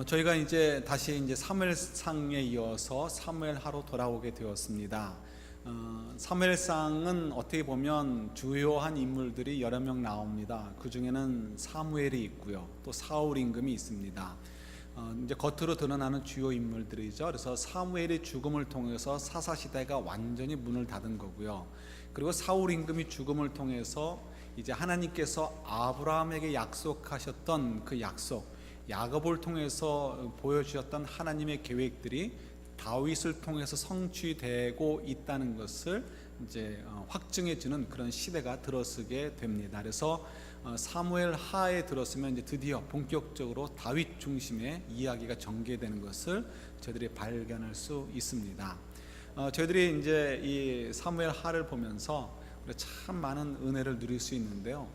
저희가 이제 다시 사무엘상에 이어서 사무엘하로 돌아오게 되었습니다. 사무엘상은 어떻게 보면 주요한 인물들이 여러 명 나옵니다. 그 중에는 사무엘이 있고요, 또 사울 임금이 있습니다. 이제 겉으로 드러나는 주요 인물들이죠. 그래서 사무엘의 죽음을 통해서 사사 시대가 완전히 문을 닫은 거고요. 그리고 사울 임금이 죽음을 통해서 이제 하나님께서 아브라함에게 약속하셨던 그 약속, 야곱을 통해서 보여주셨던 하나님의 계획들이 다윗을 통해서 성취되고 있다는 것을 이제 확증해주는 그런 시대가 들어서게 됩니다. 그래서 사무엘 하에 들었으면 이제 드디어 본격적으로 다윗 중심의 이야기가 전개되는 것을 저희들이 발견할 수 있습니다. 저희들이 이제 이 사무엘 하를 보면서 참 많은 은혜를 누릴 수 있는데요.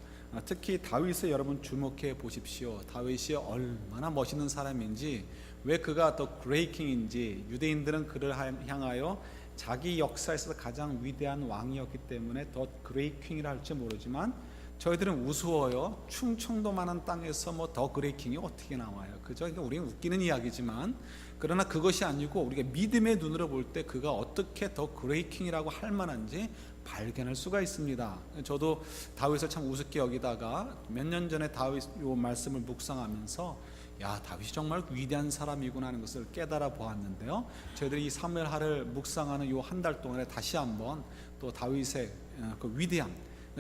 특히 다윗을 여러분 주목해 보십시오. 다윗이 얼마나 멋있는 사람인지, 왜 그가 더 그레이트 킹인지, 유대인들은 그를 향하여 자기 역사에서 가장 위대한 왕이었기 때문에 더 그레이트 킹이라 할지 모르지만 저희들은 우스워요. 충청도만한 땅에서 더 그레이트 킹이 어떻게 나와요? 그죠? 그러니까 우리는 웃기는 이야기지만, 그러나 그것이 아니고 우리가 믿음의 눈으로 볼 때 그가 어떻게 더 그레이트 킹이라고 할 만한지 발견할 수가 있습니다. 저도 다윗을 참 우습게 여기다가 몇 년 전에 다윗 요 말씀을 묵상하면서 다윗이 정말 위대한 사람이구나 하는 것을 깨달아 보았는데요. 저희들이 이 사무엘하를 묵상하는 요 한 달 동안에 다시 한번 또 다윗의 그 위대함,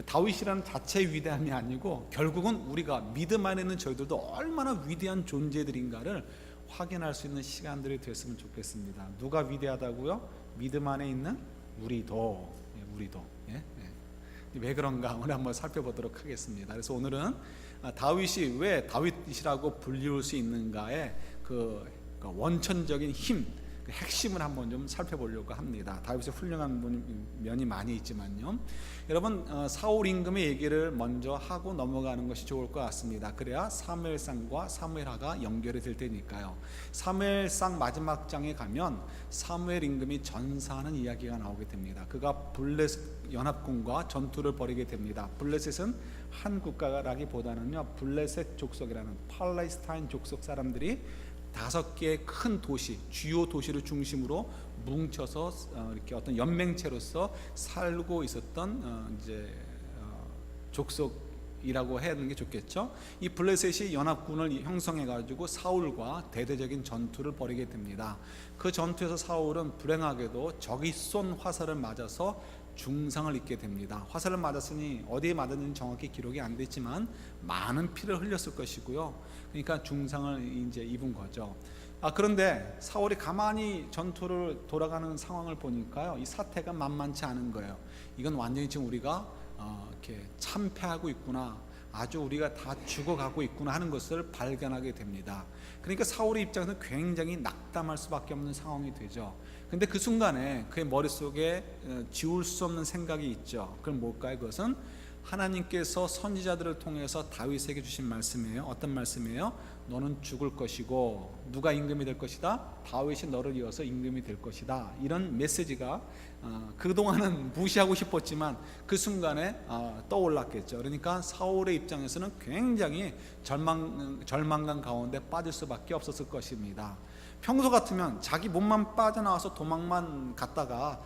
다윗이라는 자체의 위대함이 아니고 결국은 우리가 믿음 안에 있는 저희들도 얼마나 위대한 존재들인가를 확인할 수 있는 시간들이 됐으면 좋겠습니다. 누가 위대하다고요? 믿음 안에 있는 우리도. 왜 그런가 오늘 한번 살펴보도록 하겠습니다. 그래서 오늘은 다윗이 왜 다윗이라고 불리울 수 있는가의 그 원천적인 힘, 그 핵심을 한번 좀 살펴보려고 합니다. 다윗의 훌륭한 면이 많이 있지만요. 여러분, 사울 임금의 얘기를 먼저 하고 넘어가는 것이 좋을 것 같습니다. 그래야 사무엘상과 사무엘하가 연결이 될 테니까요. 사무엘상 마지막 장에 가면 사무엘 임금이 전사하는 이야기가 나오게 됩니다. 그가 블레셋 연합군과 전투를 벌이게 됩니다. 블레셋은 한 국가라기보다는요, 블레셋 족속이라는 팔레스타인 족속 사람들이 5개의 큰 도시, 주요 도시를 중심으로 뭉쳐서 이렇게 어떤 연맹체로서 살고 있었던 족속이라고 해야 하는 게 좋겠죠. 이 블레셋이 연합군을 형성해 가지고 사울과 대대적인 전투를 벌이게 됩니다. 그 전투에서 사울은 불행하게도 적이 쏜 화살을 맞아서 중상을 입게 됩니다. 화살을 맞았으니 어디에 맞았는지 정확히 기록이 안 됐지만 많은 피를 흘렸을 것이고요. 그러니까 중상을 이제 입은 거죠. 그런데 사울이 가만히 전투를 돌아가는 상황을 보니까요, 이 사태가 만만치 않은 거예요. 이건 완전히 지금 우리가 이렇게 참패하고 있구나, 아주 우리가 다 죽어가고 있구나 하는 것을 발견하게 됩니다. 그러니까 사울의 입장에서는 굉장히 낙담할 수밖에 없는 상황이 되죠. 근데 그 순간에 그의 머릿속에 지울 수 없는 생각이 있죠. 그럼 뭘까요? 그것은 하나님께서 선지자들을 통해서 다윗에게 주신 말씀이에요. 어떤 말씀이에요? 너는 죽을 것이고 누가 임금이 될 것이다? 다윗이 너를 이어서 임금이 될 것이다. 이런 메시지가 그동안은 무시하고 싶었지만 그 순간에 떠올랐겠죠. 그러니까 사울의 입장에서는 굉장히 절망감 가운데 빠질 수밖에 없었을 것입니다. 평소 같으면 자기 몸만 빠져나와서 도망만 갔다가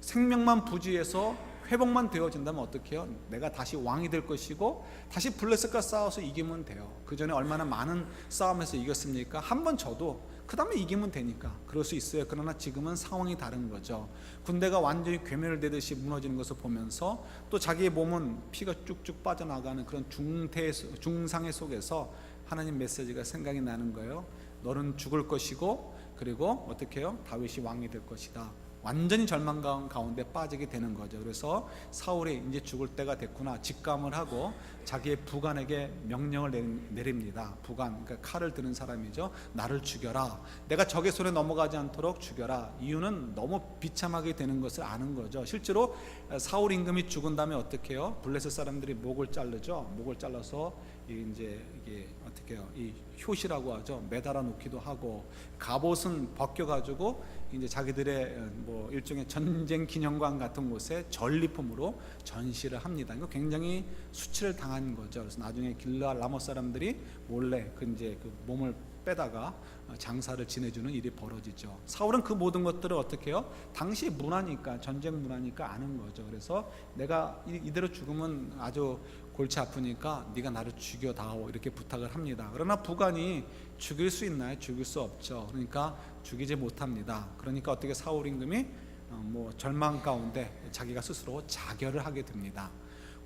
생명만 부지해서 회복만 되어진다면 어떻게 해요? 내가 다시 왕이 될 것이고 다시 블레셋과 싸워서 이기면 돼요. 그 전에 얼마나 많은 싸움에서 이겼습니까? 한 번 져도 그 다음에 이기면 되니까 그럴 수 있어요. 그러나 지금은 상황이 다른 거죠. 군대가 완전히 괴멸되듯이 무너지는 것을 보면서 또 자기의 몸은 피가 쭉쭉 빠져나가는 그런 중상의 속에서 하나님 메시지가 생각이 나는 거예요. 너는 죽을 것이고 그리고 어떻게 해요? 다윗이 왕이 될 것이다. 완전히 절망감 가운데 빠지게 되는 거죠. 그래서 사울이 이제 죽을 때가 됐구나 직감을 하고 자기의 부관에게 명령을 내립니다. 부관, 그러니까 칼을 드는 사람이죠. 나를 죽여라. 내가 적의 손에 넘어가지 않도록 죽여라. 이유는 너무 비참하게 되는 것을 아는 거죠. 실제로 사울 임금이 죽은 다음에 어떻게 해요? 블레셋 사람들이 목을 자르죠. 목을 잘라서 이제 이게 어떻게 해요? 이 효시라고 하죠. 매달아 놓기도 하고, 갑옷은 벗겨가지고 이제 자기들의 뭐 일종의 전쟁 기념관 같은 곳에 전리품으로 전시를 합니다. 이거 굉장히 수치를 당한 거죠. 그래서 나중에 길르앗 라못 사람들이 몰래 그 이제 그 몸을 빼다가 장사를 지내주는 일이 벌어지죠. 사울은 그 모든 것들을 어떻게 해요? 당시 문화니까, 전쟁 문화니까 아는 거죠. 그래서 내가 이대로 죽으면 아주 골치 아프니까 네가 나를 죽여다오, 이렇게 부탁을 합니다. 그러나 부관이 죽일 수 있나요? 죽일 수 없죠. 그러니까 죽이지 못합니다. 그러니까 어떻게 사울 임금이 뭐 절망 가운데 자기가 스스로 자결을 하게 됩니다.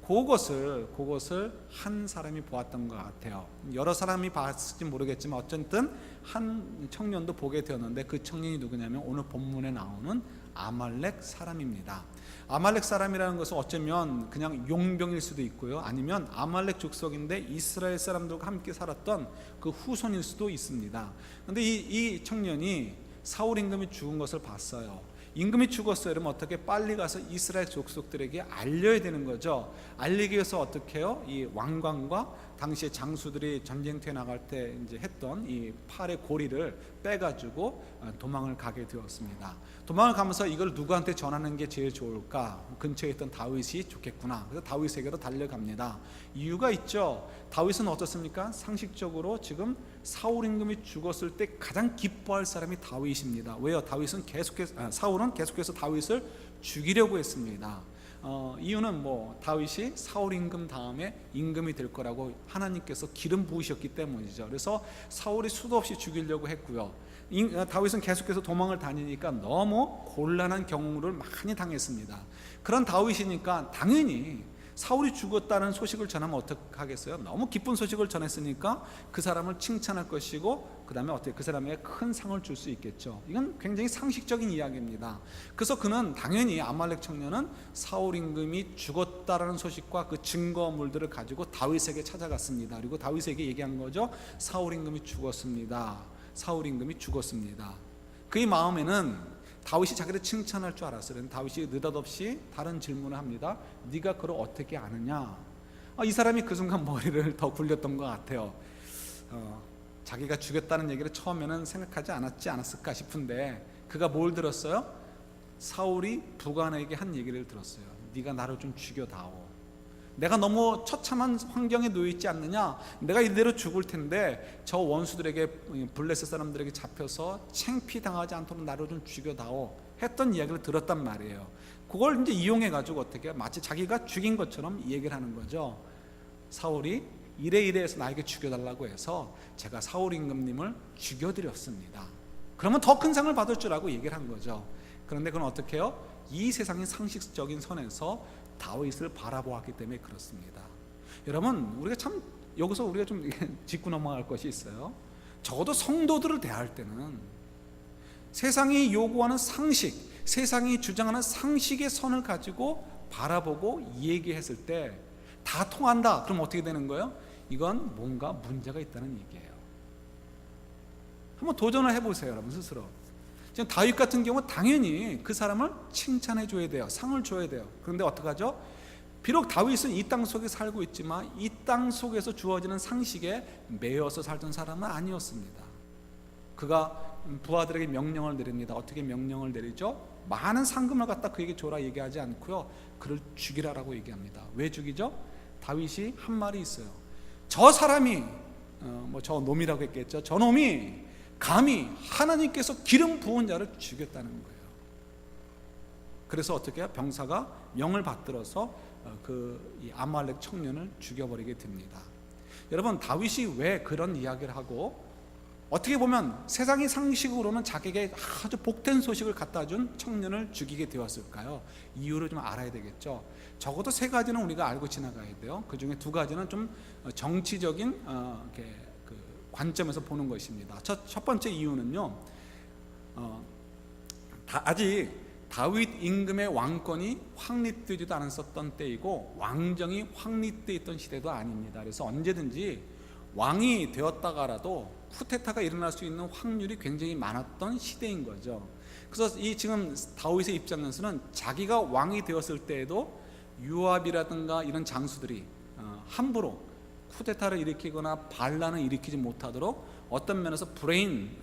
그것을 한 사람이 보았던 것 같아요. 여러 사람이 봤을지 모르겠지만 어쨌든 한 청년도 보게 되었는데, 그 청년이 누구냐면 오늘 본문에 나오는 아말렉 사람입니다. 아말렉 사람이라는 것은 어쩌면 그냥 용병일 수도 있고요, 아니면 아말렉 족속인데 이스라엘 사람들과 함께 살았던 그 후손일 수도 있습니다. 그런데 이 청년이 사울 임금이 죽은 것을 봤어요. 임금이 죽었어요. 그러면 어떻게 빨리 가서 이스라엘 족속들에게 알려야 되는 거죠. 알리기 위해서 어떻게 해요? 이 왕관과 당시에 장수들이 전쟁터에 나갈 때 이제 했던 이 팔의 고리를 빼가지고 도망을 가게 되었습니다. 도망을 가면서 이걸 누구한테 전하는 게 제일 좋을까? 근처에 있던 다윗이 좋겠구나. 그래서 다윗에게로 달려갑니다. 이유가 있죠. 다윗은 어떻습니까? 상식적으로 지금 사울 임금이 죽었을 때 가장 기뻐할 사람이 다윗입니다. 왜요? 사울은 계속해서 다윗을 죽이려고 했습니다. 이유는 뭐 다윗이 사울 임금 다음에 임금이 될 거라고 하나님께서 기름 부으셨기 때문이죠. 그래서 사울이 수도 없이 죽이려고 했고요. 다윗은 계속해서 도망을 다니니까 너무 곤란한 경우를 많이 당했습니다. 그런 다윗이니까 당연히 사울이 죽었다는 소식을 전하면 어떻게 하겠어요? 너무 기쁜 소식을 전했으니까 그 사람을 칭찬할 것이고, 그 다음에 어떻게 그 사람에게 큰 상을 줄 수 있겠죠. 이건 굉장히 상식적인 이야기입니다. 그래서 그는 당연히 아말렉 청년은 사울 임금이 죽었다라는 소식과 그 증거물들을 가지고 다윗에게 찾아갔습니다. 그리고 다윗에게 얘기한 거죠. 사울 임금이 죽었습니다. 사울 임금이 죽었습니다. 그의 마음에는 다윗이 자기를 칭찬할 줄 알았어요. 다윗이 느닷없이 다른 질문을 합니다. 네가 그를 어떻게 아느냐? 이 사람이 그 순간 머리를 더 굴렸던 것 같아요. 자기가 죽였다는 얘기를 처음에는 생각하지 않았을까 싶은데, 그가 뭘 들었어요? 사울이 부관에게 한 얘기를 들었어요. 네가 나를 좀 죽여다오. 내가 너무 처참한 환경에 놓여 있지 않느냐? 내가 이대로 죽을 텐데 저 원수들에게, 블레셋 사람들에게 잡혀서 창피당하지 않도록 나를 좀 죽여다오 했던 이야기를 들었단 말이에요. 그걸 이제 이용해 가지고 어떻게 마치 자기가 죽인 것처럼 얘기를 하는 거죠. 사울이 이래 해서 나에게 죽여달라고 해서 제가 사울 임금님을 죽여드렸습니다. 그러면 더 큰 상을 받을 줄 알고 얘기를 한 거죠. 그런데 그건 어떻게 해요? 이 세상의 상식적인 선에서 다윗을 바라보았기 때문에 그렇습니다. 여러분, 우리가 참 여기서 우리가 좀 짚고 넘어갈 것이 있어요. 적어도 성도들을 대할 때는 세상이 요구하는 상식, 세상이 주장하는 상식의 선을 가지고 바라보고 얘기했을 때 다 통한다. 그럼 어떻게 되는 거예요? 이건 뭔가 문제가 있다는 얘기예요. 한번 도전을 해보세요, 여러분 스스로. 지금 다윗 같은 경우 당연히 그 사람을 칭찬해 줘야 돼요. 상을 줘야 돼요. 그런데 어떡하죠? 비록 다윗은 이 땅 속에 살고 있지만 이 땅 속에서 주어지는 상식에 매여서 살던 사람은 아니었습니다. 그가 부하들에게 명령을 내립니다. 어떻게 명령을 내리죠? 많은 상금을 갖다 그에게 줘라 얘기하지 않고요, 그를 죽이라라고 얘기합니다. 왜 죽이죠? 다윗이 한 말이 있어요. 저 사람이 저 놈이라고 했겠죠. 저 놈이 감히 하나님께서 기름 부은 자를 죽였다는 거예요. 그래서 어떻게 해요? 병사가 명을 받들어서 이 아말렉 청년을 죽여버리게 됩니다. 여러분, 다윗이 왜 그런 이야기를 하고 어떻게 보면 세상의 상식으로는 자기에게 아주 복된 소식을 갖다 준 청년을 죽이게 되었을까요? 이유를 좀 알아야 되겠죠. 적어도 세 가지는 우리가 알고 지나가야 돼요. 그 중에 두 가지는 좀 정치적인 관점에서 보는 것입니다. 첫 번째 이유는요, 아직 다윗 임금의 왕권이 확립되지도 않았었던 때이고 왕정이 확립되어 있던 시대도 아닙니다. 그래서 언제든지 왕이 되었다가라도 쿠데타가 일어날 수 있는 확률이 굉장히 많았던 시대인 거죠. 그래서 이 지금 다윗의 입장에서는 자기가 왕이 되었을 때에도 요압이라든가 이런 장수들이 함부로 쿠데타를 일으키거나 반란을 일으키지 못하도록 어떤 면에서 브레인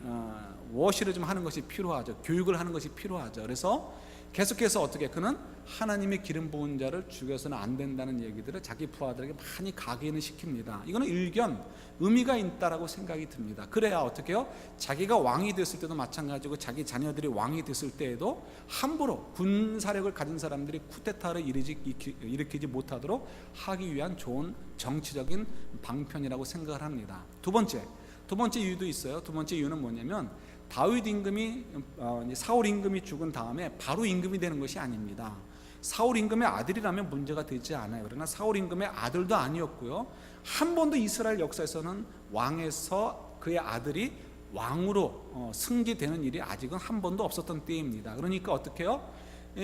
워시를 좀 하는 것이 필요하죠. 교육을 하는 것이 필요하죠. 그래서 계속해서 어떻게 그는 하나님의 기름 부은 자를 죽여서는 안 된다는 얘기들을 자기 부하들에게 많이 각인을 시킵니다. 이거는 일견 의미가 있다라고 생각이 듭니다. 그래야 어떻게 해요? 자기가 왕이 됐을 때도 마찬가지고 자기 자녀들이 왕이 됐을 때에도 함부로 군사력을 가진 사람들이 쿠데타를 일으키지 못하도록 하기 위한 좋은 정치적인 방편이라고 생각을 합니다. 두 번째 이유도 있어요. 두 번째 이유는 뭐냐면 다윗 임금이 사울 임금이 죽은 다음에 바로 임금이 되는 것이 아닙니다. 사울 임금의 아들이라면 문제가 되지 않아요. 그러나 사울 임금의 아들도 아니었고요. 한 번도 이스라엘 역사에서는 왕에서 그의 아들이 왕으로 승계되는 일이 아직은 한 번도 없었던 때입니다. 그러니까 어떻게 해요?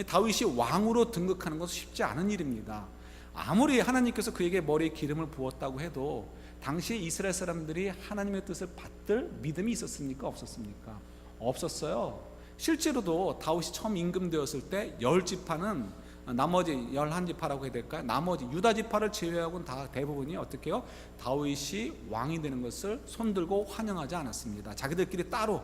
다윗이 왕으로 등극하는 것은 쉽지 않은 일입니다. 아무리 하나님께서 그에게 머리에 기름을 부었다고 해도 당시에 이스라엘 사람들이 하나님의 뜻을 받들 믿음이 있었습니까? 없었습니까? 없었어요. 실제로도 다윗이 처음 임금 되었을 때 10지파는 나머지 11지파라고 해야 될까요? 나머지 유다지파를 제외하고는 다 대부분이 어떻게 해요? 다윗이 왕이 되는 것을 손들고 환영하지 않았습니다. 자기들끼리 따로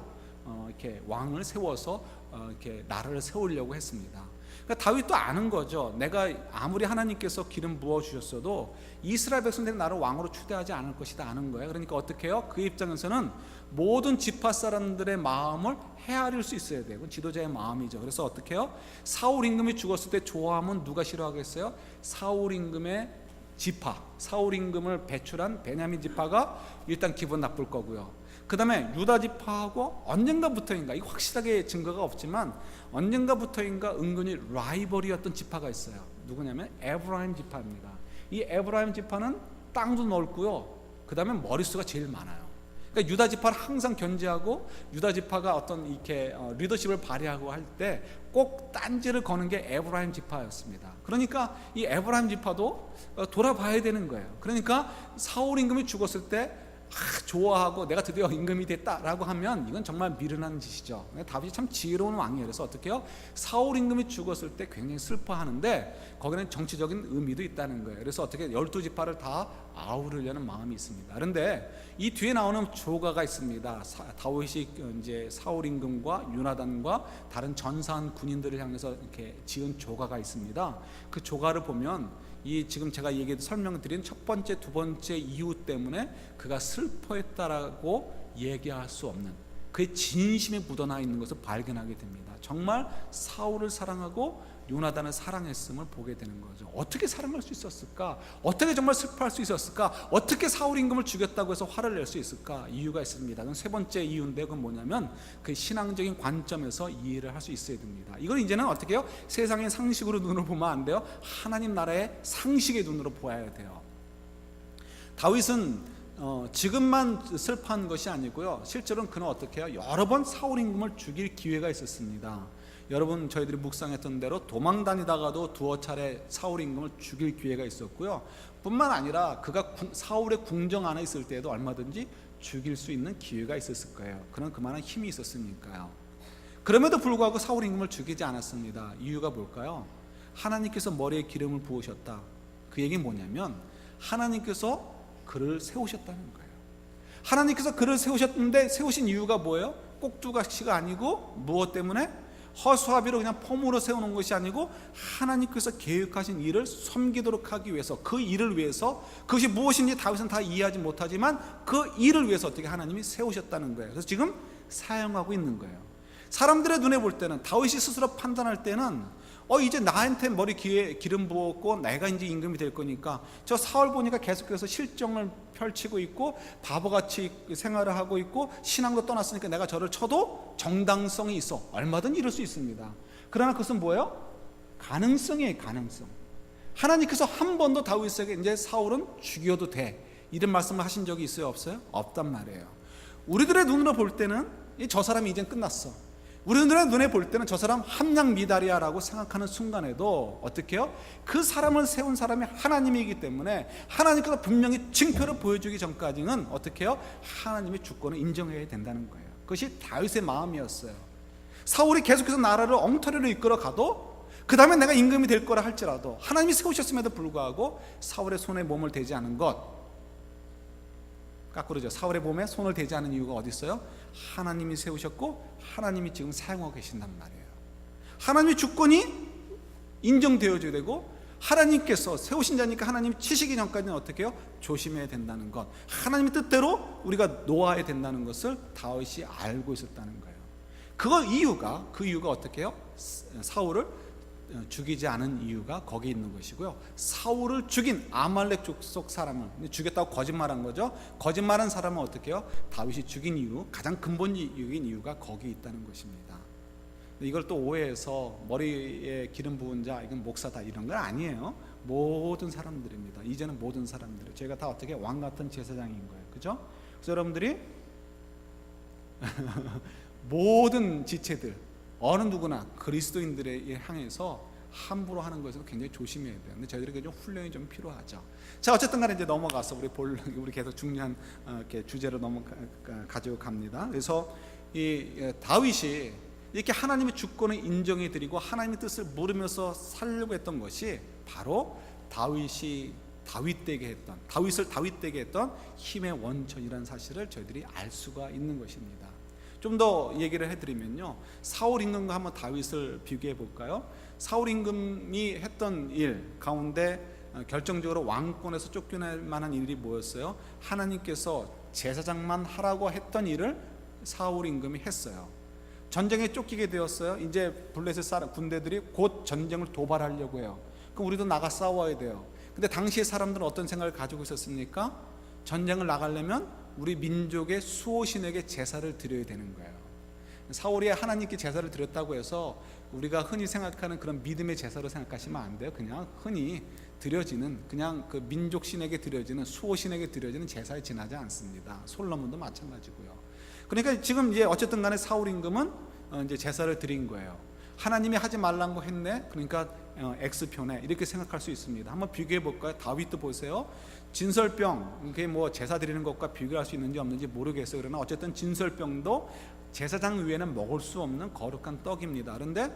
이렇게 왕을 세워서 이렇게 나라를 세우려고 했습니다. 그러니까 다윗도 아는 거죠. 내가 아무리 하나님께서 기름 부어 주셨어도 이스라엘 백성들이 나를 왕으로 추대하지 않을 것이다 아는 거예요. 그러니까 어떻게 해요? 그 입장에서는 모든 지파 사람들의 마음을 헤아릴 수 있어야 돼요. 그건 지도자의 마음이죠. 그래서 어떻게 해요? 사울 임금이 죽었을 때 조함은 누가 싫어하겠어요? 사울 임금의 지파, 사울 임금을 배출한 베냐민 지파가 일단 기분 나쁠 거고요. 그 다음에 유다 지파하고 언젠가부터인가, 이 확실하게 증거가 없지만 언젠가부터인가 은근히 라이벌이었던 지파가 있어요. 누구냐면 에브라임 지파입니다. 이 에브라임 지파는 땅도 넓고요. 그 다음에 머릿수가 제일 많아요. 그러니까 유다 지파를 항상 견제하고 유다 지파가 어떤 이렇게 리더십을 발휘하고 할 때 꼭 딴지를 거는 게 에브라임 지파였습니다. 그러니까 이 에브라임 지파도 돌아봐야 되는 거예요. 그러니까 사울 임금이 죽었을 때 좋아하고 내가 드디어 임금이 됐다라고 하면 이건 정말 미련한 짓이죠. 다윗이 참 지혜로운 왕이에요. 그래서 어떻게 해요? 사울 임금이 죽었을 때 굉장히 슬퍼하는데 거기는 정치적인 의미도 있다는 거예요. 그래서 어떻게 12지파를 다 아우르려는 마음이 있습니다. 그런데 이 뒤에 나오는 조가가 있습니다. 다윗이 이제 사울 임금과 요나단과 다른 전사한 군인들을 향해서 이렇게 지은 조가가 있습니다. 그 조가를 보면 이 지금 제가 설명드린 첫 번째, 두 번째 이유 때문에 그가 슬퍼했다라고 얘기할 수 없는 그의 진심에 묻어나 있는 것을 발견하게 됩니다. 정말 사울을 사랑하고 요나단을 사랑했음을 보게 되는 거죠. 어떻게 사랑할 수 있었을까? 어떻게 정말 슬퍼할 수 있었을까? 어떻게 사울 임금을 죽였다고 해서 화를 낼 수 있을까? 이유가 있습니다. 그건 세 번째 이유인데 그건 뭐냐면 그 신앙적인 관점에서 이해를 할 수 있어야 됩니다. 이건 이제는 어떻게 해요? 세상의 상식으로 눈으로 보면 안 돼요. 하나님 나라의 상식의 눈으로 보아야 돼요. 다윗은 지금만 슬퍼한 것이 아니고요. 실제로는 그는 어떻게 해요? 여러 번 사울 임금을 죽일 기회가 있었습니다. 여러분 저희들이 묵상했던 대로 도망 다니다가도 두어 차례 사울 임금을 죽일 기회가 있었고요. 뿐만 아니라 그가 사울의 궁정 안에 있을 때에도 얼마든지 죽일 수 있는 기회가 있었을 거예요. 그는 그만한 힘이 있었으니까요. 그럼에도 불구하고 사울 임금을 죽이지 않았습니다. 이유가 뭘까요? 하나님께서 머리에 기름을 부으셨다. 그 얘기는 뭐냐면 하나님께서 그를 세우셨다는 거예요. 하나님께서 그를 세우셨는데 세우신 이유가 뭐예요? 꼭두가시가 아니고 무엇 때문에? 허수아비로 그냥 폼으로 세우는 것이 아니고 하나님께서 계획하신 일을 섬기도록 하기 위해서, 그 일을 위해서, 그것이 무엇인지 다윗은 다 이해하지 못하지만 그 일을 위해서 어떻게 하나님이 세우셨다는 거예요. 그래서 지금 사용하고 있는 거예요. 사람들의 눈에 볼 때는, 다윗이 스스로 판단할 때는 이제 나한테 머리 기름 부었고 내가 이제 임금이 될 거니까 저 사울 보니까 계속해서 실정을 펼치고 있고 바보같이 생활을 하고 있고 신앙도 떠났으니까 내가 저를 쳐도 정당성이 있어. 얼마든 이럴 수 있습니다. 그러나 그것은 뭐예요? 가능성이에요. 가능성. 하나님께서 한 번도 다윗에게 이제 사울은 죽여도 돼 이런 말씀을 하신 적이 있어요? 없어요? 없단 말이에요. 우리들의 눈으로 볼 때는 저 사람이 이제 끝났어. 우리들의 눈에 볼 때는 저 사람 함량 미달이야라고 생각하는 순간에도 어떻게 해요? 그 사람을 세운 사람이 하나님이기 때문에 하나님께서 분명히 징표를 보여주기 전까지는 어떻게 해요? 하나님의 주권을 인정해야 된다는 거예요. 그것이 다윗의 마음이었어요. 사울이 계속해서 나라를 엉터리로 이끌어 가도 그 다음에 내가 임금이 될 거라 할지라도 하나님이 세우셨음에도 불구하고 사울의 손에 몸을 대지 않은 것, 거꾸로죠. 사울의 몸에 손을 대지 않은 이유가 어디 있어요? 하나님이 세우셨고 하나님이 지금 사용하고 계신단 말이에요. 하나님의 주권이 인정되어져야 되고, 하나님께서 세우신 자니까 하나님이 치시기 전까지는 어떻게 해요? 조심해야 된다는 것, 하나님의 뜻대로 우리가 놓아야 된다는 것을 다윗이 알고 있었다는 거예요. 그 이유가 어떻게 해요? 사울을 죽이지 않은 이유가 거기 있는 것이고요. 사울을 죽인 아말렉 족속 사람을 죽였다고 거짓말한 거죠. 거짓말한 사람은 어떻게 해요? 다윗이 죽인 이유, 가장 근본적인 이유가 거기 있다는 것입니다. 이걸 또 오해해서 머리에 기름 부은 자, 이건 목사다, 이런 건 아니에요. 모든 사람들입니다. 이제는 모든 사람들, 저희가 다 어떻게 왕 같은 제사장인 거예요. 그죠? 그래서 여러분들이 모든 지체들, 어느 누구나 그리스도인들에 향해서 함부로 하는 것에서 굉장히 조심해야 돼요. 근데 저희들에게 좀 훈련이 좀 필요하죠. 자, 어쨌든 간에 이제 넘어가서 우리 계속 중요한 주제로 가지고 갑니다. 그래서 이 다윗이 이렇게 하나님의 주권을 인정해 드리고 하나님의 뜻을 물으면서 살려고 했던 것이 바로 다윗을 다윗되게 했던 힘의 원천이라는 사실을 저희들이 알 수가 있는 것입니다. 좀 더 얘기를 해드리면요, 사울 임금과 한번 다윗을 비교해 볼까요? 사울 임금이 했던 일 가운데 결정적으로 왕권에서 쫓겨날 만한 일이 뭐였어요? 하나님께서 제사장만 하라고 했던 일을 사울 임금이 했어요. 전쟁에 쫓기게 되었어요. 이제 블레셋 군대들이 곧 전쟁을 도발하려고 해요. 그럼 우리도 나가 싸워야 돼요. 근데 당시의 사람들은 어떤 생각을 가지고 있었습니까? 전쟁을 나가려면 우리 민족의 수호신에게 제사를 드려야 되는 거예요. 사울이 하나님께 제사를 드렸다고 해서 우리가 흔히 생각하는 그런 믿음의 제사로 생각하시면 안 돼요. 그냥 흔히 드려지는, 그냥 그 민족신에게 드려지는, 수호신에게 드려지는 제사에 지나지 않습니다. 솔로몬도 마찬가지고요. 그러니까 지금 이제 어쨌든 간에 사울 임금은 이제 제사를 드린 거예요. 하나님이 하지 말라고 했네. 그러니까 X표네, 이렇게 생각할 수 있습니다. 한번 비교해 볼까요? 다윗도 보세요. 진설병, 그게 뭐 제사 드리는 것과 비교할 수 있는지 없는지 모르겠어요. 그러나 어쨌든 진설병도 제사장 위에는 먹을 수 없는 거룩한 떡입니다. 그런데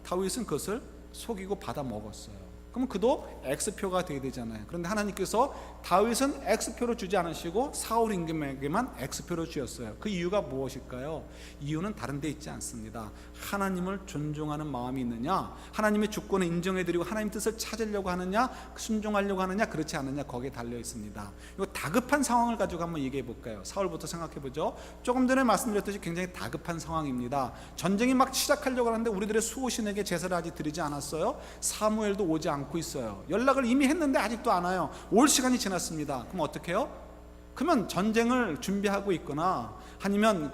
다윗은 그것을 속이고 받아 먹었어요. 그럼 그도 X표가 돼야 되잖아요. 그런데 하나님께서 다윗은 X표로 주지 않으시고 사울 임금에게만 X표로 주셨어요. 그 이유가 무엇일까요? 이유는 다른 데 있지 않습니다. 하나님을 존중하는 마음이 있느냐, 하나님의 주권을 인정해드리고 하나님 뜻을 찾으려고 하느냐, 순종하려고 하느냐, 그렇지 않느냐, 거기에 달려 있습니다. 이거 다급한 상황을 가지고 한번 얘기해 볼까요? 사울부터 생각해 보죠. 조금 전에 말씀드렸듯이 굉장히 다급한 상황입니다. 전쟁이 막 시작하려고 하는데 우리들의 수호신에게 제사를 아직 드리지 않았어요. 사무엘도 오지 않고 있어요. 연락을 이미 했는데 아직도 안 와요. 올 시간이 지났습니다. 그럼 어떻게 해요? 그러면 전쟁을 준비하고 있거나 아니면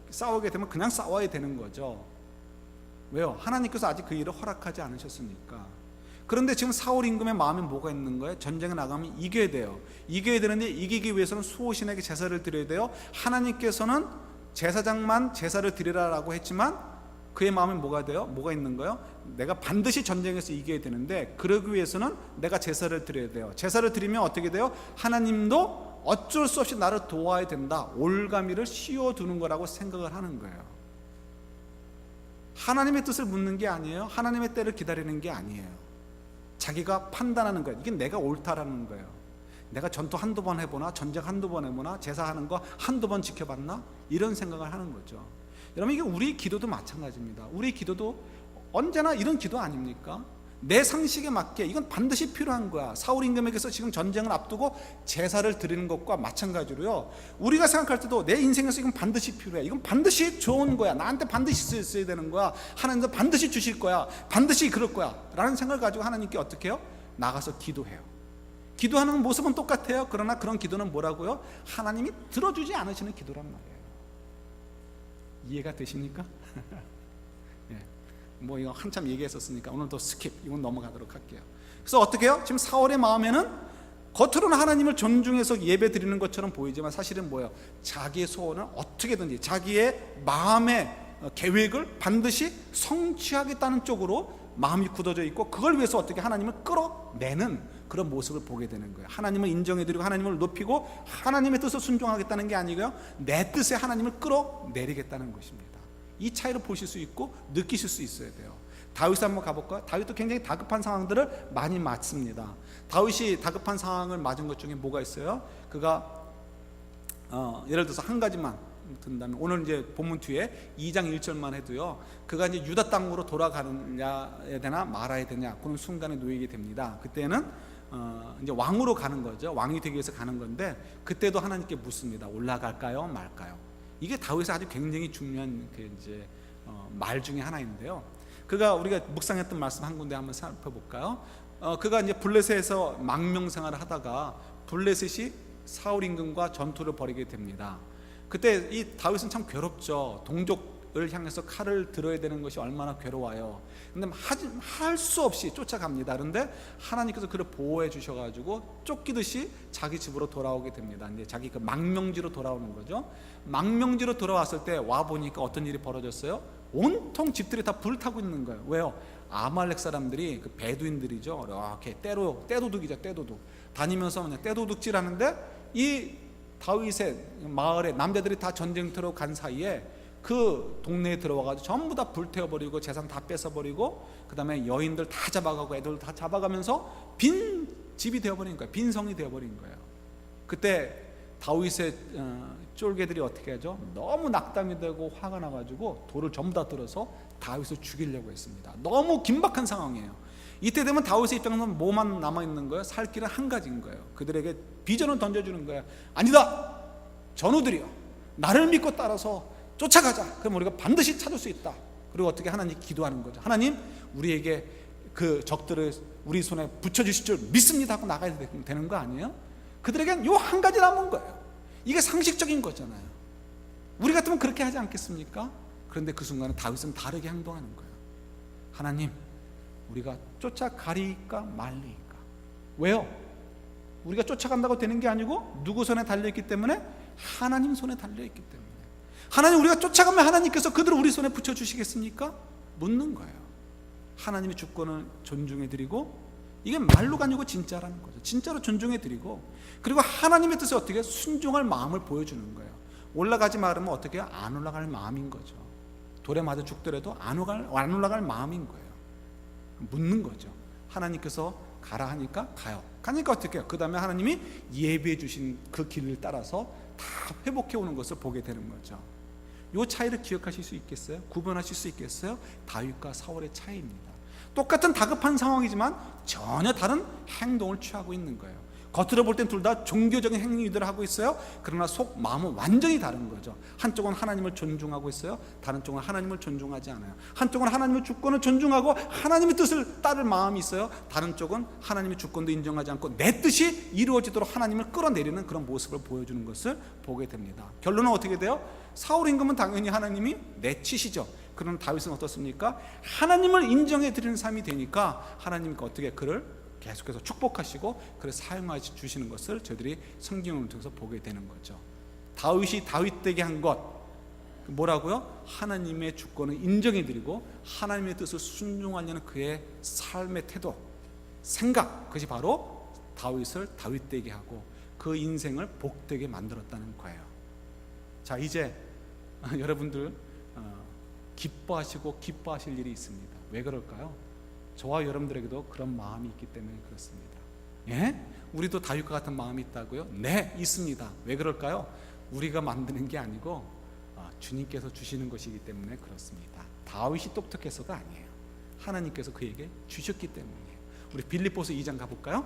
싸우게 되면 그냥 싸워야 되는 거죠. 왜요? 하나님께서 아직 그 일을 허락하지 않으셨으니까. 그런데 지금 사울 임금의 마음에 뭐가 있는 거예요? 전쟁에 나가면 이겨야 돼요. 이겨야 되는데 이기기 위해서는 수호신에게 제사를 드려야 돼요. 하나님께서는 제사장만 제사를 드리라라고 했지만 그의 마음에 뭐가 돼요? 뭐가 있는 거예요? 내가 반드시 전쟁에서 이겨야 되는데 그러기 위해서는 내가 제사를 드려야 돼요. 제사를 드리면 어떻게 돼요? 하나님도 어쩔 수 없이 나를 도와야 된다, 올가미를 씌워두는 거라고 생각을 하는 거예요. 하나님의 뜻을 묻는 게 아니에요. 하나님의 때를 기다리는 게 아니에요. 자기가 판단하는 거예요. 이게 내가 옳다라는 거예요. 내가 전투 한두 번 해보나, 전쟁 한두 번 해보나, 제사하는 거 한두 번 지켜봤나, 이런 생각을 하는 거죠. 여러분, 이게 우리 기도도 마찬가지입니다. 우리 기도도 언제나 이런 기도 아닙니까? 내 상식에 맞게 이건 반드시 필요한 거야. 사울 임금에게서 지금 전쟁을 앞두고 제사를 드리는 것과 마찬가지로요, 우리가 생각할 때도 내 인생에서 이건 반드시 필요해. 이건 반드시 좋은 거야. 나한테 반드시 있어야 되는 거야. 하나님도 반드시 주실 거야. 반드시 그럴 거야 라는 생각을 가지고 하나님께 어떻게 해요? 나가서 기도해요. 기도하는 모습은 똑같아요. 그러나 그런 기도는 뭐라고요? 하나님이 들어주지 않으시는 기도란 말이에요. 이해가 되십니까? 이거 한참 얘기했었으니까 오늘도 스킵, 이건 넘어가도록 할게요. 그래서 어떻게 해요? 지금 사울의 마음에는 겉으로는 하나님을 존중해서 예배 드리는 것처럼 보이지만 사실은 뭐예요? 자기의 소원을 어떻게든지 자기의 마음의 계획을 반드시 성취하겠다는 쪽으로 마음이 굳어져 있고, 그걸 위해서 어떻게 하나님을 끌어내는 그런 모습을 보게 되는 거예요. 하나님을 인정해드리고 하나님을 높이고 하나님의 뜻을 순종하겠다는 게 아니고요, 내 뜻에 하나님을 끌어내리겠다는 것입니다. 이 차이를 보실 수 있고 느끼실 수 있어야 돼요. 다윗 한번 가볼까요? 다윗도 굉장히 다급한 상황들을 많이 맞습니다. 다윗이 다급한 상황을 맞은 것 중에 뭐가 있어요? 그가 예를 들어서 한 가지만 든다면 오늘 이제 본문 뒤에 2장 1절만 해도요, 그가 이제 유다 땅으로 돌아가느냐 되나 말아야 되냐 그런 순간에 놓이게 됩니다. 그때는 이제 왕으로 가는 거죠. 왕이 되기 위해서 가는 건데, 그때도 하나님께 묻습니다. 올라갈까요 말까요? 이게 다윗의 아주 굉장히 중요한 그 이제 말 중에 하나인데요. 그가 우리가 묵상했던 말씀 한 군데 한번 살펴볼까요? 그가 이제 블레셋에서 망명 생활을 하다가 블레셋이 사울 임금과 전투를 벌이게 됩니다. 그때 이 다윗은 참 괴롭죠. 동족을 향해서 칼을 들어야 되는 것이 얼마나 괴로워요. 근데 할 수 없이 쫓아갑니다. 그런데 하나님께서 그를 보호해 주셔가지고 쫓기듯이 자기 집으로 돌아오게 됩니다. 이제 자기 그 망명지로 돌아오는 거죠. 망명지로 돌아왔을 때 와 보니까 어떤 일이 벌어졌어요? 온통 집들이 다 불타고 있는 거예요. 왜요? 아말렉 사람들이, 그 베두인들이죠, 이렇게 떼도둑이죠, 떼도둑 다니면서 그냥 떼도둑질하는데, 이 다윗의 마을에 남자들이 다 전쟁터로 간 사이에 그 동네에 들어와가지고 전부 다 불태워버리고 재산 다 뺏어버리고, 그 다음에 여인들 다 잡아가고 애들 다 잡아가면서 빈 집이 되어버린 거예요. 빈 성이 되어버린 거예요. 그때 다윗의 쫄개들이 어떻게 하죠? 너무 낙담이 되고 화가 나가지고 돌을 전부 다 들어서 다윗을 죽이려고 했습니다. 너무 긴박한 상황이에요. 이때 되면 다윗의 입장에서는 뭐만 남아있는 거예요? 살 길은 한 가지인 거예요. 그들에게 비전을 던져주는 거예요. 아니다, 전우들이여, 나를 믿고 따라서 쫓아가자. 그럼 우리가 반드시 찾을 수 있다. 그리고 어떻게 하나님 기도하는 거죠. 하나님, 우리에게 그 적들을 우리 손에 붙여주실 줄 믿습니다 하고 나가야 되는 거 아니에요? 그들에겐 요 한 가지 남은 거예요. 이게 상식적인 거잖아요. 우리 같으면 그렇게 하지 않겠습니까? 그런데 그 순간에 다윗은 다르게 행동하는 거예요. 하나님, 우리가 쫓아가리까 말리까. 왜요? 우리가 쫓아간다고 되는 게 아니고 누구 손에 달려있기 때문에? 하나님 손에 달려있기 때문에. 하나님, 우리가 쫓아가면 하나님께서 그들을 우리 손에 붙여주시겠습니까? 묻는 거예요. 하나님의 주권을 존중해드리고, 이게 말로가 아니고 진짜라는 거죠. 진짜로 존중해드리고, 그리고 하나님의 뜻에 어떻게 순종할 마음을 보여주는 거예요. 올라가지 말으면 어떻게 해요? 안 올라갈 마음인 거죠. 돌에 맞아 죽더라도 안 올라갈 마음인 거예요. 묻는 거죠. 하나님께서 가라 하니까 가요. 가니까 어떻게 해요? 그 다음에 하나님이 예비해 주신 그 길을 따라서 다 회복해 오는 것을 보게 되는 거죠. 이 차이를 기억하실 수 있겠어요? 구분하실 수 있겠어요? 다윗과 사울의 차이입니다. 똑같은 다급한 상황이지만 전혀 다른 행동을 취하고 있는 거예요. 겉으로 볼 땐 둘 다 종교적인 행위들을 하고 있어요. 그러나 속 마음은 완전히 다른 거죠. 한쪽은 하나님을 존중하고 있어요. 다른 쪽은 하나님을 존중하지 않아요. 한쪽은 하나님의 주권을 존중하고 하나님의 뜻을 따를 마음이 있어요. 다른 쪽은 하나님의 주권도 인정하지 않고 내 뜻이 이루어지도록 하나님을 끌어내리는 그런 모습을 보여주는 것을 보게 됩니다. 결론은 어떻게 돼요? 사울 임금은 당연히 하나님이 내치시죠. 그러나 다윗은 어떻습니까? 하나님을 인정해 드리는 삶이 되니까 하나님께 어떻게 그를 계속해서 축복하시고 그를 사용해 주시는 것을 저희들이 성경을 통해서 보게 되는 거죠. 다윗이 다윗되게 한 것 뭐라고요? 하나님의 주권을 인정해 드리고 하나님의 뜻을 순종하려는 그의 삶의 태도, 생각, 그것이 바로 다윗을 다윗되게 하고 그 인생을 복되게 만들었다는 거예요. 자, 이제 여러분들 기뻐하시고 기뻐하실 일이 있습니다. 왜 그럴까요? 저와 여러분들에게도 그런 마음이 있기 때문에 그렇습니다. 예? 우리도 다윗과 같은 마음이 있다고요? 네, 있습니다. 왜 그럴까요? 우리가 만드는 게 아니고 주님께서 주시는 것이기 때문에 그렇습니다. 다윗이 똑똑해서가 아니에요. 하나님께서 그에게 주셨기 때문이에요. 우리 빌립보서 2장 가볼까요?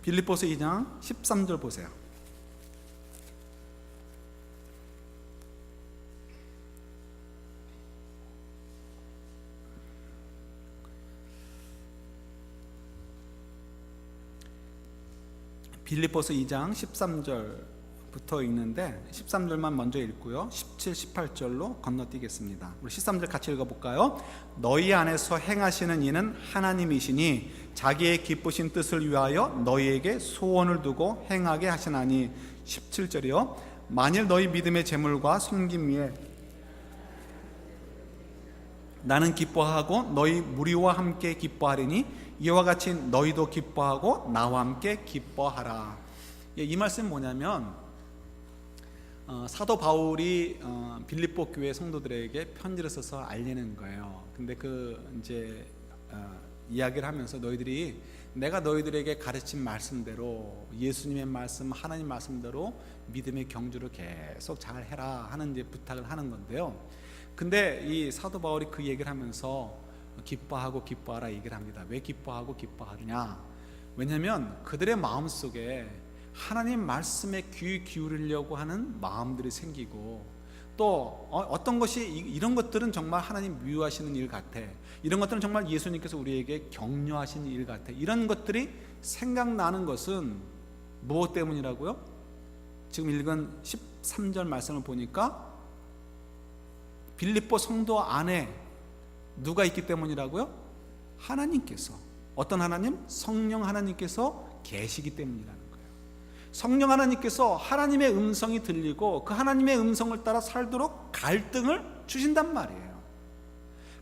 빌립보서 2장 13절 보세요. 빌립보서 2장 13절부터 읽는데 13절만 먼저 읽고요. 17, 18절로 건너뛰겠습니다. 우리 13절 같이 읽어볼까요? 너희 안에서 행하시는 이는 하나님이시니 자기의 기쁘신 뜻을 위하여 너희에게 소원을 두고 행하게 하시나니. 17절이요. 만일 너희 믿음의 재물과 섬김 위에 나는 기뻐하고 너희 무리와 함께 기뻐하리니 이와 같이 너희도 기뻐하고 나와 함께 기뻐하라. 이 말씀은 뭐냐면 사도 바울이 빌립보 교회 성도들에게 편지를 써서 알리는 거예요. 근데 그 이제 이야기를 하면서 너희들이 내가 너희들에게 가르친 말씀대로, 예수님의 말씀, 하나님 말씀대로 믿음의 경주를 계속 잘 해라 하는 이제 부탁을 하는 건데요. 근데 이 사도 바울이 그 얘기를 하면서 기뻐하고 기뻐하라 얘기를 합니다. 왜 기뻐하고 기뻐하느냐? 왜냐하면 그들의 마음속에 하나님 말씀에 귀 기울이려고 하는 마음들이 생기고, 또 어떤 것이 이런 것들은 정말 하나님 미워하시는 일 같아, 이런 것들은 정말 예수님께서 우리에게 격려하시는 일 같아, 이런 것들이 생각나는 것은 무엇 때문이라고요? 지금 읽은 13절 말씀을 보니까 빌립보 성도 안에 누가 있기 때문이라고요? 하나님께서, 어떤 하나님? 성령 하나님께서 계시기 때문이라는 거예요. 성령 하나님께서 하나님의 음성이 들리고 그 하나님의 음성을 따라 살도록 갈등을 주신단 말이에요.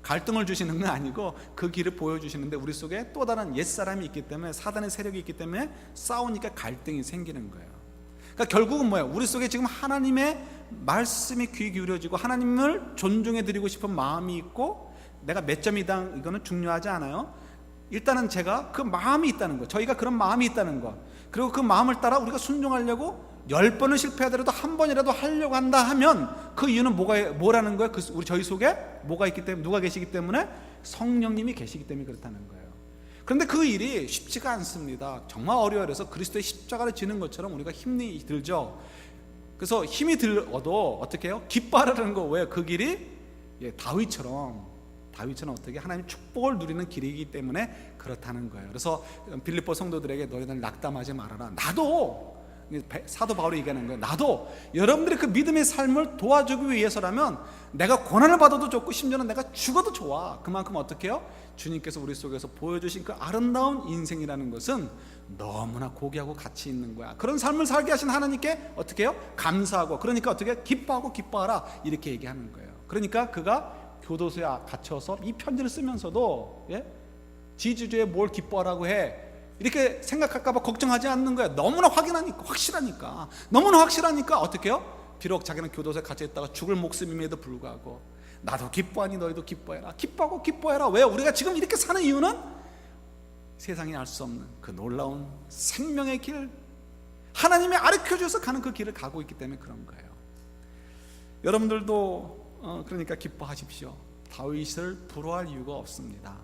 갈등을 주시는 건 아니고 그 길을 보여주시는데, 우리 속에 또 다른 옛사람이 있기 때문에, 사단의 세력이 있기 때문에 싸우니까 갈등이 생기는 거예요. 그러니까 결국은 뭐예요? 우리 속에 지금 하나님의 말씀이 귀 기울여지고 하나님을 존중해 드리고 싶은 마음이 있고, 내가 몇 점이다 이거는 중요하지 않아요. 일단은 제가 그 마음이 있다는 거, 저희가 그런 마음이 있다는 거, 그리고 그 마음을 따라 우리가 순종하려고 10번을 실패하더라도 한 번이라도 하려고 한다 하면 그 이유는 뭐라는 거예요? 저희 속에 뭐가 있기 때문에, 누가 계시기 때문에? 성령님이 계시기 때문에 그렇다는 거예요. 그런데 그 일이 쉽지가 않습니다. 정말 어려워요. 그래서 그리스도의 십자가를 지는 것처럼 우리가 힘이 들죠. 그래서 힘이 들어도 어떻게 해요? 기뻐하라는 거. 왜? 그 길이 다윗처럼 어떻게 하나님의 축복을 누리는 길이기 때문에 그렇다는 거예요. 그래서 빌립보 성도들에게 너희들 낙담하지 말아라. 나도, 사도 바울이 얘기하는 거예요. 나도 여러분들이 그 믿음의 삶을 도와주기 위해서라면 내가 고난을 받아도 좋고 심지어는 내가 죽어도 좋아. 그만큼 어떻게 해요? 주님께서 우리 속에서 보여주신 그 아름다운 인생이라는 것은 너무나 고귀하고 가치 있는 거야. 그런 삶을 살게 하신 하나님께 어떻게 해요? 감사하고, 그러니까 어떻게 기뻐하고 기뻐하라 이렇게 얘기하는 거예요. 그러니까 그가 교도소에 갇혀서 이 편지를 쓰면서도 지주주에 뭘 기뻐하라고 해 이렇게 생각할까봐 걱정하지 않는 거야. 너무나 확실하니까 너무나 확실하니까 어떻게 해요? 비록 자기는 교도소에 갇혀있다가 죽을 목숨임에도 불구하고 나도 기뻐하니 너희도 기뻐해라. 기뻐하고 기뻐해라. 왜? 우리가 지금 이렇게 사는 이유는 세상이 알 수 없는 그 놀라운 생명의 길, 하나님이 가르쳐줘서 가는 그 길을 가고 있기 때문에 그런 거예요. 여러분들도 그러니까 기뻐하십시오. 다윗을 부러워할 이유가 없습니다.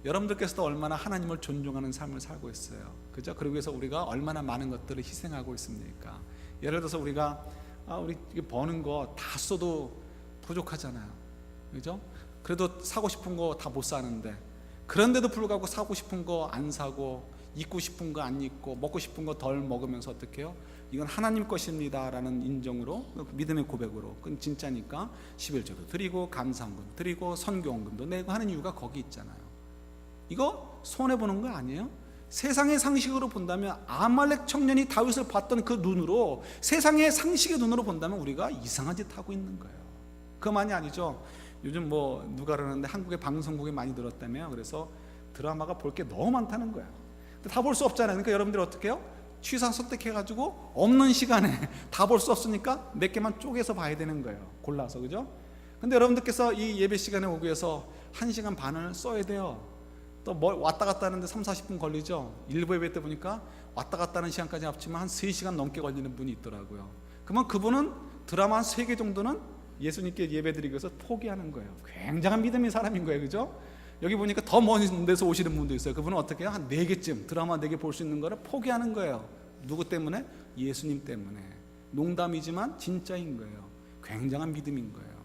여러분들께서도 얼마나 하나님을 존중하는 삶을 살고 있어요. 그죠? 그러기 위해서 우리가 얼마나 많은 것들을 희생하고 있습니까? 예를 들어서 우리가 우리 버는 거 다 써도 부족하잖아요. 그죠? 그래도 사고 싶은 거 다 못 사는데, 그런데도 불구하고 사고 싶은 거 안 사고, 입고 싶은 거 안 입고, 먹고 싶은 거 덜 먹으면서 어떻게 해요? 이건 하나님 것입니다 라는 인정으로, 믿음의 고백으로, 그건 진짜니까 11조도 드리고 감사헌금도 드리고 선교헌금도 내고 하는 이유가 거기 있잖아요. 이거 손해보는 거 아니에요? 세상의 상식으로 본다면, 아말렉 청년이 다윗을 봤던 그 눈으로, 세상의 상식의 눈으로 본다면 우리가 이상한 짓 하고 있는 거예요. 그만이 아니죠. 요즘 누가 그러는데 한국의 방송국이 많이 늘었다며요. 그래서 드라마가 볼 게 너무 많다는 거야. 다 볼 수 없잖아요. 그러니까 여러분들이 어떻게 해요? 취사 선택해가지고 없는 시간에 다 볼 수 없으니까 몇 개만 쪼개서 봐야 되는 거예요. 골라서. 그죠? 근데 여러분들께서 이 예배 시간에 오기 위해서 1시간 반을 써야 돼요. 또 왔다 갔다 하는데 30-40분 걸리죠. 일부 예배 때 보니까 왔다 갔다 하는 시간까지 합치면 한 3시간 넘게 걸리는 분이 있더라고요. 그러면 그분은 드라마 한 3개 정도는 예수님께 예배드리기 위해서 포기하는 거예요. 굉장한 믿음의 사람인 거예요. 그죠? 여기 보니까 더 먼 데서 오시는 분도 있어요. 그분은 어떻게 해요? 한 4개쯤 드라마 4개 볼 수 있는 거를 포기하는 거예요. 누구 때문에? 예수님 때문에. 농담이지만 진짜인 거예요. 굉장한 믿음인 거예요.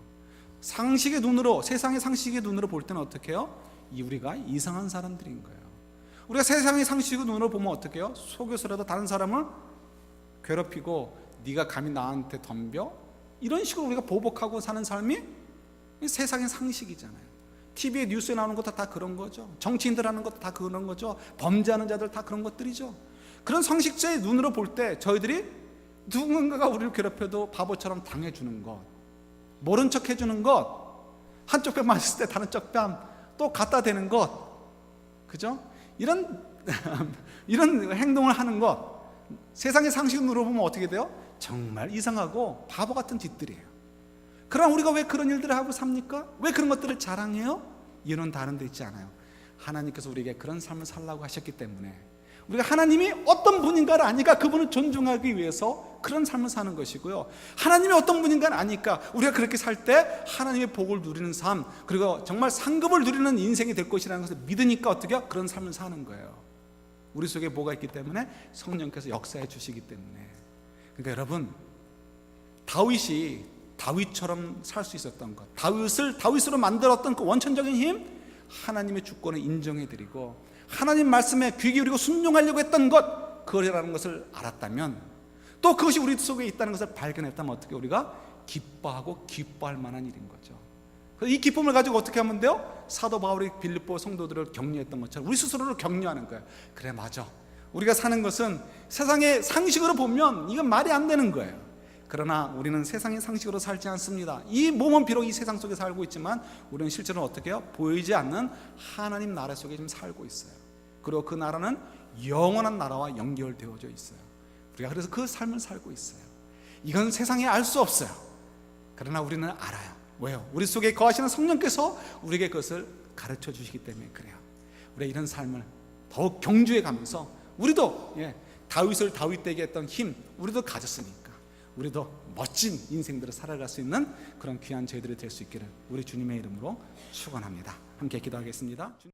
상식의 눈으로, 세상의 상식의 눈으로 볼 때는 어떻게 해요? 우리가 이상한 사람들인 거예요. 우리가 세상의 상식의 눈으로 보면 어떻게 해요? 속여서라도 다른 사람을 괴롭히고, 네가 감히 나한테 덤벼? 이런 식으로 우리가 보복하고 사는 삶이 세상의 상식이잖아요. TV에 뉴스에 나오는 것도 다 그런 거죠. 정치인들 하는 것도 다 그런 거죠. 범죄하는 자들 다 그런 것들이죠. 그런 상식자의 눈으로 볼 때 저희들이 누군가가 우리를 괴롭혀도 바보처럼 당해주는 것, 모른 척 해주는 것, 한쪽 뺨 맞을 때 다른 쪽 뺨 또 갖다 대는 것, 그죠? 이런 행동을 하는 것, 세상의 상식으로 보면 어떻게 돼요? 정말 이상하고 바보 같은 짓들이에요. 그럼 우리가 왜 그런 일들을 하고 삽니까? 왜 그런 것들을 자랑해요? 이유는 다른 데 있지 않아요. 하나님께서 우리에게 그런 삶을 살라고 하셨기 때문에, 우리가 하나님이 어떤 분인가를 아니까 그분을 존중하기 위해서 그런 삶을 사는 것이고요. 하나님이 어떤 분인가를 아니까 우리가 그렇게 살 때 하나님의 복을 누리는 삶, 그리고 정말 상급을 누리는 인생이 될 것이라는 것을 믿으니까 어떻게 해요? 그런 삶을 사는 거예요. 우리 속에 뭐가 있기 때문에? 성령께서 역사해 주시기 때문에. 그러니까 여러분, 다윗이 다윗처럼 살 수 있었던 것, 다윗으로 만들었던 그 원천적인 힘, 하나님의 주권을 인정해드리고 하나님 말씀에 귀 기울이고 순종하려고 했던 것, 그거라는 것을 알았다면, 또 그것이 우리 속에 있다는 것을 발견했다면 어떻게 우리가 기뻐하고 기뻐할 만한 일인 거죠. 그래서 이 기쁨을 가지고 어떻게 하면 돼요? 사도 바울이 빌립보 성도들을 격려했던 것처럼 우리 스스로를 격려하는 거예요. 그래, 맞아, 우리가 사는 것은 세상의 상식으로 보면 이건 말이 안 되는 거예요. 그러나 우리는 세상의 상식으로 살지 않습니다. 이 몸은 비록 이 세상 속에 살고 있지만 우리는 실제로 어떻게 해요? 보이지 않는 하나님 나라 속에 지금 살고 있어요. 그리고 그 나라는 영원한 나라와 연결되어져 있어요. 우리가 그래서 그 삶을 살고 있어요. 이건 세상에 알 수 없어요. 그러나 우리는 알아요. 왜요? 우리 속에 거하시는 성령께서 우리에게 그것을 가르쳐 주시기 때문에 그래요. 우리가 이런 삶을 더욱 경주해 가면서 우리도 다윗을 다윗되게 했던 힘 우리도 가졌으니까 우리도 멋진 인생들을 살아갈 수 있는 그런 귀한 저희들이 될 수 있기를 우리 주님의 이름으로 축원합니다. 함께 기도하겠습니다.